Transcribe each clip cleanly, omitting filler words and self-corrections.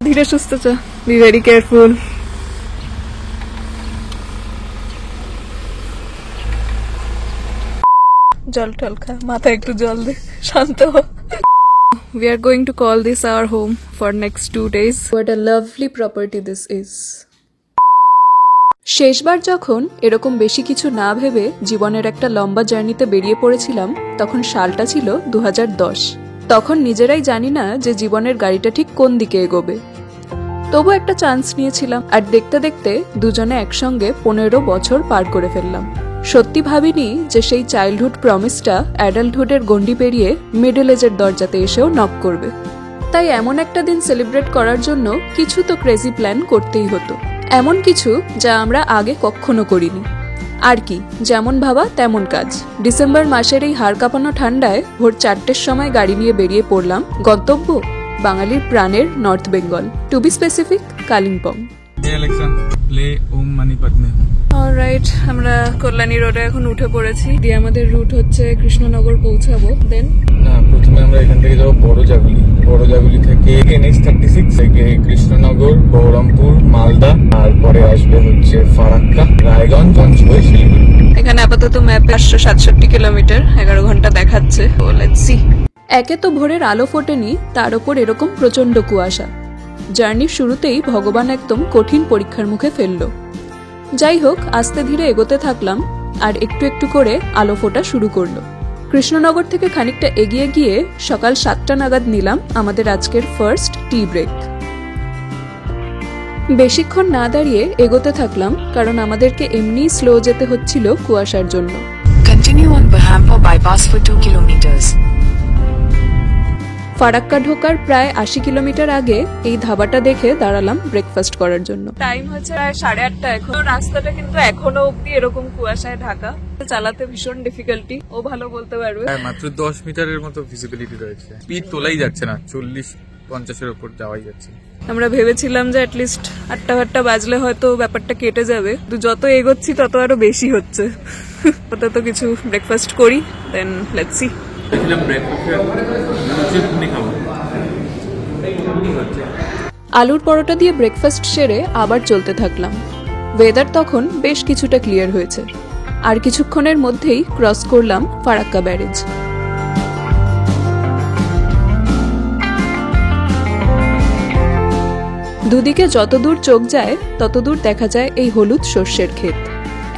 ধীরে সুস্থ চ, বি ভেরি কেয়ারফুল। জল টল খা, মাথা একটু জল দে, শান্ত হ। We are going to call this our home for next 2 days. What a lovely property this is. শেষবার যখন এরকম বেশি কিছু না ভেবে জীবনের একটা লম্বা জার্নিতে বেরিয়ে পড়েছিলাম, তখন সালটা ছিল 2010। তখন নিজেরাই জানি না যে জীবনের গাড়িটা ঠিক কোন দিকে এগোবে। তবু একটা চান্স নিয়েছিলাম, আর দেখতে দেখতে দুজনে একসঙ্গে 15 বছর পার করে ফেললাম। সত্যি ভাবিনি যে সেই চাইল্ডহুড প্রমিসটা অ্যাডাল্টহুডের গণ্ডি পেরিয়ে মিডল এজের দরজাতে এসেও নক করবে। তাই এমন একটা দিন সেলিব্রেট করার জন্য কিছু তো ক্রেজি প্ল্যান করতেই হতো, এমন কিছু যা আমরা আগে কখনো করিনি। আর কি, যেমন ভাবা তেমন কাজ। ডিসেম্বর মাসের এই হাড় কাঁপানো ঠান্ডায় ভোর 4টের সময় গাড়ি নিয়ে বেরিয়ে পড়লাম। গন্তব্য বাঙালির প্রাণের North Bengal, to be specific Kalimpong. Alright, আমরা কল্যাণী রোডে এখন উঠে পড়েছি। দিয়ে আমাদের রুট হচ্ছে কৃষ্ণনগর পৌঁছাবো। দেন প্রথমে আমরা এখান থেকে যাবো বড়জাগুলি থেকে NH36 থেকে কৃষ্ণনগর, বহরমপুর, মালদা, তারপরে আসবে হচ্ছে ফারাক্কা, রায়গঞ্জ হয়ে শিলিগুড়ি। এখানে আপাতত ম্যাপে 867 কিলোমিটার, 11 ঘন্টা দেখাচ্ছে। Let's see. একে তো ভোরের আলো ফোটেনি, তার উপর এরকম প্রচন্ড কুয়াশা। জার্নির শুরুতেই ভগবান একদম কঠিন পরীক্ষার মুখে ফেললো। যাই হোক, আস্তে ধীরে এগোতে থাকলাম, আর একটু একটু করে আলো ফোটা শুরু করলো। কৃষ্ণনগর থেকে খানিকটা এগিয়ে গিয়ে সকাল 7টা নাগাদ নিলাম আমাদের আজকের ফার্স্ট টি ব্রেক। বেশিক্ষণ না দাঁড়িয়ে এগোতে থাকলাম, কারণ আমাদেরকে এমনিই স্লো যেতে হচ্ছিল কুয়াশার জন্য। Continue on Berhampur bypass for 2 kilometers. Farakka ঢোকার প্রায় 80 কিলোমিটার আগে এই ধাবাটা দেখে দাঁড়ালাম ব্রেকফাস্ট করার জন্য। টাইম হচ্ছে প্রায় 8:30 এখন। রাস্তাটা কিন্তু এখনো অব্দি এরকম কুয়াশায় ঢাকা, চালাতে ভীষণ ডিফিকাল্টি। ও ভালো বলতে পারবে। মাত্র 10 মিটারের মতো ভিজিবিলিটি রয়েছে, স্পিড তোলাই যাচ্ছে না, 40-50-এর উপর যাওয়াই যাচ্ছে। আমরা ভেবেছিলাম যে অ্যাটলিস্ট 8টা বাজলে হয়তো ব্যাপারটা কেটে যাবে, যত এগোচ্ছি তত আরো বেশি হচ্ছে। আপাতত কিছু ব্রেকফাস্ট করি, দেন লেটস সি। আলুর পরোটা দিয়ে ব্রেকফাস্ট সেরে আবার চলতে থাকলাম। ওয়েদার তখন বেশ কিছুটা ক্লিয়ার হয়েছে, আর কিছুক্ষণের মধ্যেই ক্রস করলাম ফারাক্কা ব্যারেজ। দুদিকে যতদূর চোখ যায় ততদূর দেখা যায় এই হলুদ সর্ষের ক্ষেত।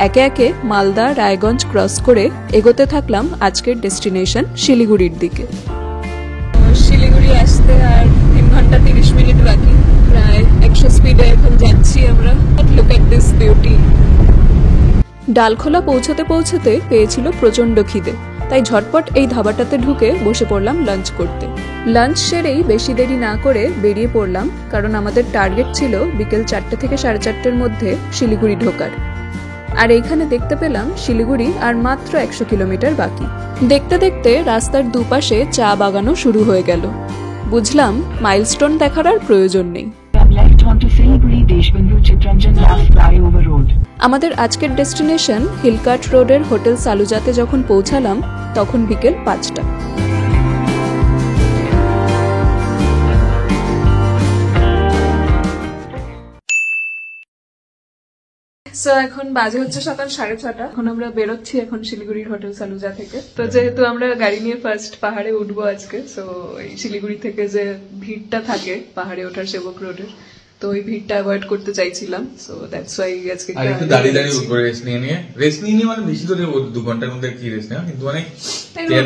একে একে মালদা, রায়গঞ্জ ক্রস করে এগোতে থাকলাম আজকের ডেস্টিনেশন শিলিগুড়ির দিকে। শিলিগুড়ি আসতে আর 3 ঘন্টা 30 মিনিট বাকি, প্রায় 100 স্পিডে এখন যাচ্ছি আমরা। Look at this beauty. Dalkhola পৌঁছতে পৌঁছতে পেয়েছিল প্রচন্ড খিদে, তাই ঝটপট এই ধাবাটাতে ঢুকে বসে পড়লাম লাঞ্চ করতে। লাঞ্চ সেরেই বেশি দেরি না করে বেরিয়ে পড়লাম, কারণ আমাদের টার্গেট ছিল বিকেল 4টে থেকে 4:30-এর মধ্যে শিলিগুড়ি ঢোকার। আর এইখানে দেখতে পেলাম শিলিগুড়ি আর মাত্র 100 কিলোমিটার বাকি। দেখতে দেখতে রাস্তার দুপাশে চা বাগানও শুরু হয়ে গেল। বুঝলাম মাইলস্টোন দেখার আর প্রয়োজন নেই। আমাদের আজকের ডেস্টিনেশন হিলকাট রোডের হোটেল সালুজাতে যখন পৌঁছালাম তখন বিকেল 5টা। সো এখন বাজে হচ্ছে সকাল 6:30। এখন আমরা বেরোচ্ছি এখন শিলিগুড়ির হোটেল সালুজা থেকে। তো যেহেতু আমরা গাড়ি নিয়ে ফার্স্ট পাহাড়ে উঠবো আজকে, সো এই শিলিগুড়ি থেকে যে ভিড়টা থাকে পাহাড়ে ওঠার সেবক রোডের, তো ওই ভিড়টা অ্যাভয়েড করতে চাইছিলাম। সো দ্যাটস ওয়াই আজকে একটু দাঁড়িয়ে উঠবো, রেস্ট নিয়ে মানে বেশি ধরে 2 ঘন্টার মধ্যে কি রেস্ট নেওয়া, কিন্তু অনেক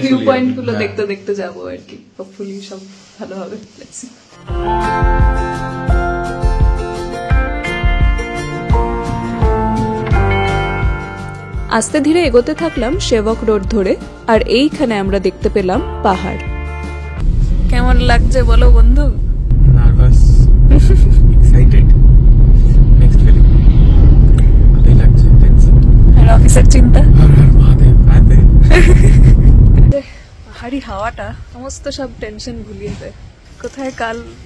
ভিউ পয়েন্ট গুলো দেখতে দেখতে যাবো আর কি। হোপফুলি সব ভালো হবে, লেটস সি। আস্তে ধীরে এগোতে থাকলাম সেবক রোড ধরে, আর এইখানে আমরা দেখতে পেলাম পাহাড়। কেমন লাগছে বলো বন্ধু? নার্ভাস, এক্সাইটেড, নেক্সট ফিলিং ভালোই লাগছে। আর অফিসের চিন্তা, পাহাড়ি হাওয়াটা সমস্ত সব টেনশন ভুলিয়ে দেয়। কোথায়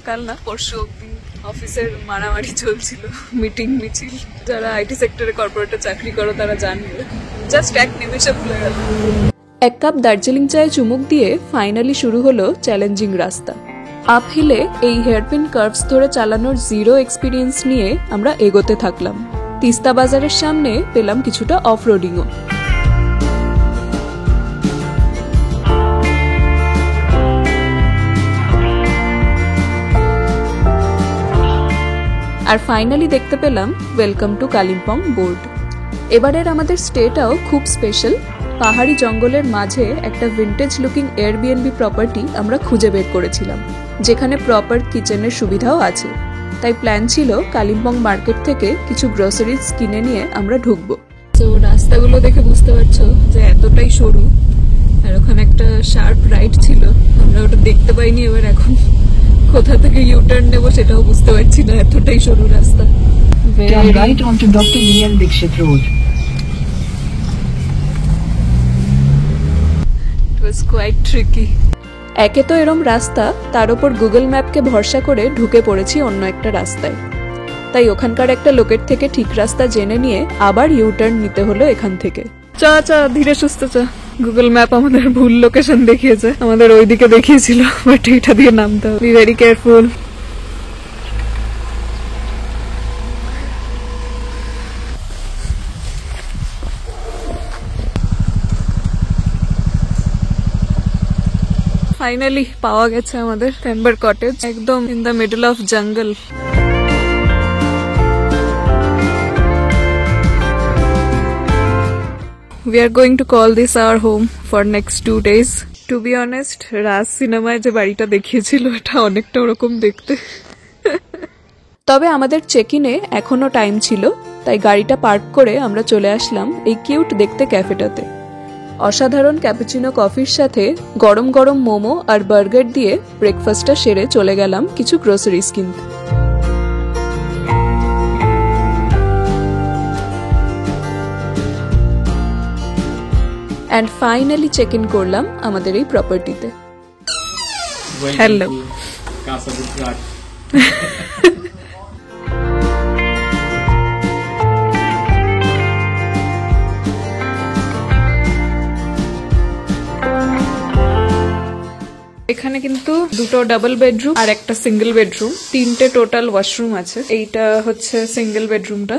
কাল না পরশু অব্দি অফিসের মারামারি চলছিল, মিটিং মিছিল। যারা আইটি সেক্টরে কর্পোরেটে চাকরি করো তারা জানবে, জাস্ট এক নিমেষে ভুলে গেল। 1 কাপ দার্জিলিং চায়ে চুমুক দিয়ে ফাইনালি শুরু হলো চ্যালেঞ্জিং রাস্তা। আপহিলে এই হেয়ারপিন কার্ভস ধরে চালানোর জিরো এক্সপিরিয়েন্স নিয়ে আমরা এগোতে থাকলাম। তিস্তা বাজারের সামনে পেলাম কিছুটা অফরোডিংও। আর ফাইনালি দেখতে পেলাম ওয়েলকাম টু কালিম্পং বোর্ড। এবারের আমাদের স্টেটাও খুব স্পেশাল। পাহাড়ি জঙ্গলের মাঝে একটা ভিন্টেজ লুকিং এয়ারবিএনবি প্রপার্টি আমরা খুঁজে বের করেছিলাম, যেখানে প্রপার কিচেনের সুবিধাও আছে। তাই প্ল্যান ছিল কালিম্পং মার্কেট থেকে কিছু গ্রোসারিজ কিনে নিয়ে আমরা ঢুকবো। তো রাস্তাগুলো দেখে বুঝতে পারছো যে এতটাই সরু, আর ওখানে একটা শার্প রাইট ছিল, আমরা ওটা দেখতে পাইনি। এবার এখন কোথা থেকে ইউটার্ন নেবো সেটাও বুঝতে পারছি না, এতটাই সরু রাস্তা। Turn right onto Dr. E.L. Dixit Road. It was quite tricky. একে তো এরম রাস্তা, তার উপর গুগল ম্যাপকে ভরসা করে ঢুকে পড়েছি অন্য একটা রাস্তায়। তাই ওখানকার একটা লোকের থেকে ঠিক রাস্তা জেনে নিয়ে আবার ইউটার্ন নিতে হলো এখান থেকে। চা ধীরে সুস্থ চা। গুগল ম্যাপ আমাদের ভুল লোকেশন দেখিয়েছে, আমাদের ওইদিকে দেখিয়েছিল, বাট এটা দিয়ে নামতে হবে। Be very careful. ফাইনালি পাওয়া গেছে আমাদের টেম্বার কটেজ, একদম ইন দ্য মিডল অফ জঙ্গল। We are going to call this our home for next 2 days. To be honest, রাজ সিনেমায় যে বাড়িটা দেখিয়েছিল এটা অনেকটা ওরকম দেখতে। তবে আমাদের চেক ইনে এখনো টাইম ছিল, তাই গাড়িটা পার্ক করে আমরা চলে আসলাম এই কিউট দেখতে ক্যাফেটাতে। অসাধারণ ক্যাপুচিনো কফির সাথে গরম গরম মোমো আর বার্গার দিয়ে ব্রেকফাস্টটা সেরে চলে গেলাম কিছু গ্রোসারিজ কিনতে। অ্যান্ড ফাইনালি চেক ইন করলাম আমাদের এই প্রপার্টিতে। হ্যালো। এখানে কিন্তু দুটো ডাবল বেডরুম আর একটা সিঙ্গেল বেডরুম, 3টে টোটাল ওয়াশরুম আছে। এইটা হচ্ছে সিঙ্গেল বেডরুমটা,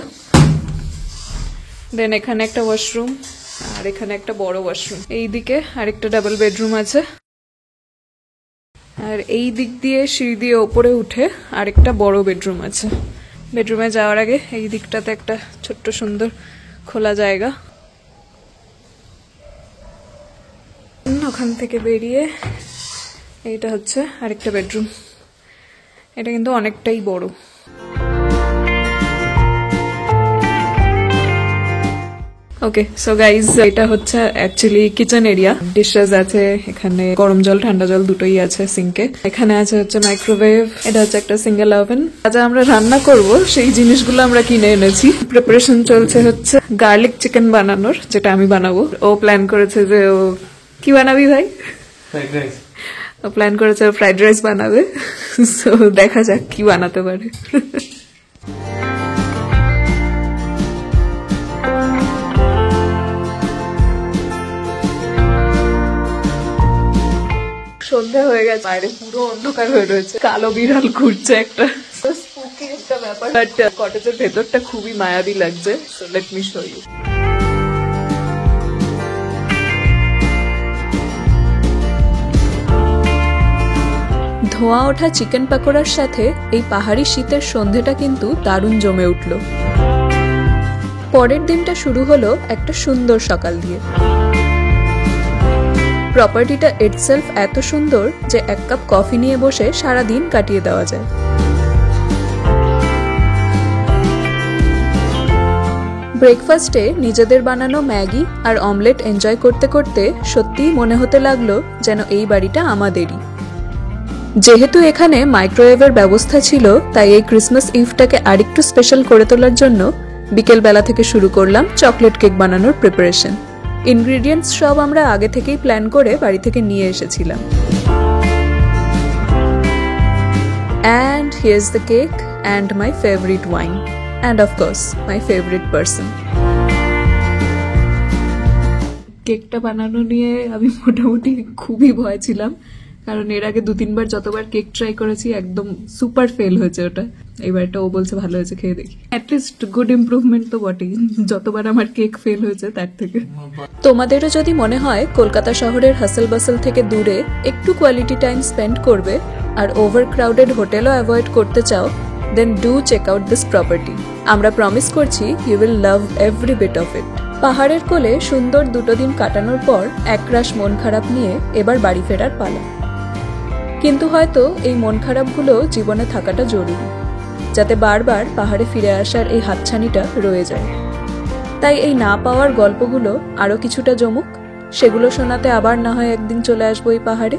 দেন এখানে একটা ওয়াশরুম আর এখানে একটা বড় ওয়াশরুম। এইদিকে আরেকটা ডাবল বেডরুম আছে, আর এই দিক দিয়ে সিঁড়ি দিয়ে ওপরে উঠে আরেকটা বড় বেডরুম আছে। বেডরুমে যাওয়ার আগে এই দিকটাতে একটা ছোট্ট সুন্দর খোলা জায়গা, ওখান থেকে বেরিয়ে এইটা হচ্ছে আরেকটা বেডরুম। এটা কিন্তু অনেকটাই বড়। ওকে, সো গাইজ, এটা হচ্ছে অ্যাকচুয়ালি কিচেন এরিয়া। ডিশেস আছে এখানে, গরম জল ঠান্ডা জল দুটোই আছে সিঙ্কে। এখানে আছে হচ্ছে মাইক্রোওয়েভ, এটা হচ্ছে একটা সিঙ্গেল ওভেন। যা আমরা রান্না করব সেই জিনিসগুলো আমরা কিনে এনেছি। প্রিপারেশন চলছে হচ্ছে গার্লিক চিকেন বানানোর, যেটা আমি বানাবো। ও প্ল্যান করেছে যে ও কি বানাবি ভাই? Fried rice. ও প্ল্যান করেছে ফ্রাইড রাইস বানাবে। সো দেখা যাক কি বানাতে পারে। সন্ধ্যা হয়ে গেছে, বাইরে পুরো অন্ধকার হয়ে রয়েছে, কালো বিড়াল ঘুরছে একটা, স্পুকি একটা ব্যাপার। বাট কটেজের ভেতরটা খুবই মায়াবী লাগছে। So let me show you. ধোঁয়া ওঠা চিকেন পাকোড়ার সাথে এই পাহাড়ি শীতের সন্ধেটা কিন্তু দারুণ জমে উঠল। পরের দিনটা শুরু হলো একটা সুন্দর সকাল দিয়ে। প্রপার্টিটা ইটসেলফ এত সুন্দর যে এক কাপ কফি নিয়ে বসে সারা দিন কাটিয়ে দেওয়া যায়। ব্রেকফাস্টে নিজেদের বানানো ম্যাগি আর অমলেট এনজয় করতে করতে সত্যিই মনে হতে লাগলো যেন এই বাড়িটা আমাদেরই। যেহেতু এখানে মাইক্রোওয়েভের ব্যবস্থা ছিল, তাই এই ক্রিসমাস ইভটাকে আরেকটু স্পেশাল করে তোলার জন্য বিকেল বেলা থেকে শুরু করলাম চকলেট কেক বানানোর প্রিপারেশন। ইনগ্রিডিয়েন্টস সব আমরা আগে থেকেই প্ল্যান করে বাড়ি থেকে নিয়ে এসেছিলাম। And here's the cake and my favorite wine. And of course, my favorite person. কেকটা বানানো নিয়ে আমি মোটামুটি খুবই ভয় ছিলাম, কারণ এর আগে 2-3 বার যতবার কেক ট্রাই করেছি একদম সুপার ফেল হয়েছে ওটা। এবারটা ও বলছে ভালো হয়েছে, খেয়ে দেখি। অ্যাটলিস্ট গুড ইমপ্রুভমেন্ট তো বটেই, যতবার আমার কেক ফেল হয়েছে তার থেকে। তোমাদেরও যদি মনে হয় কলকাতা শহরের হাসল বাসল থেকে দূরে একটু কোয়ালিটি টাইম স্পেন্ড করবে আর ওভার ক্রাউডেড হোটেলও অ্যাভয়েড করতে চাও, then do check out this property. আমরা প্রমিস করছি you will love every bit of it. পাহাড়ের কোলে সুন্দর 2 দিন কাটানোর পর একরাশ মন খারাপ নিয়ে এবার বাড়ি ফেরার পালা। কিন্তু হয়তো এই মন খারাপগুলো জীবনে থাকাটা জরুরি, যাতে বারবার পাহাড়ে ফিরে আসার এই হাতছানিটা রয়ে যায়। তাই এই না পাওয়ার গল্পগুলো আরও কিছুটা জমুক, সেগুলো শোনাতে আবার না হয় একদিন চলে আসবো এই পাহাড়ে।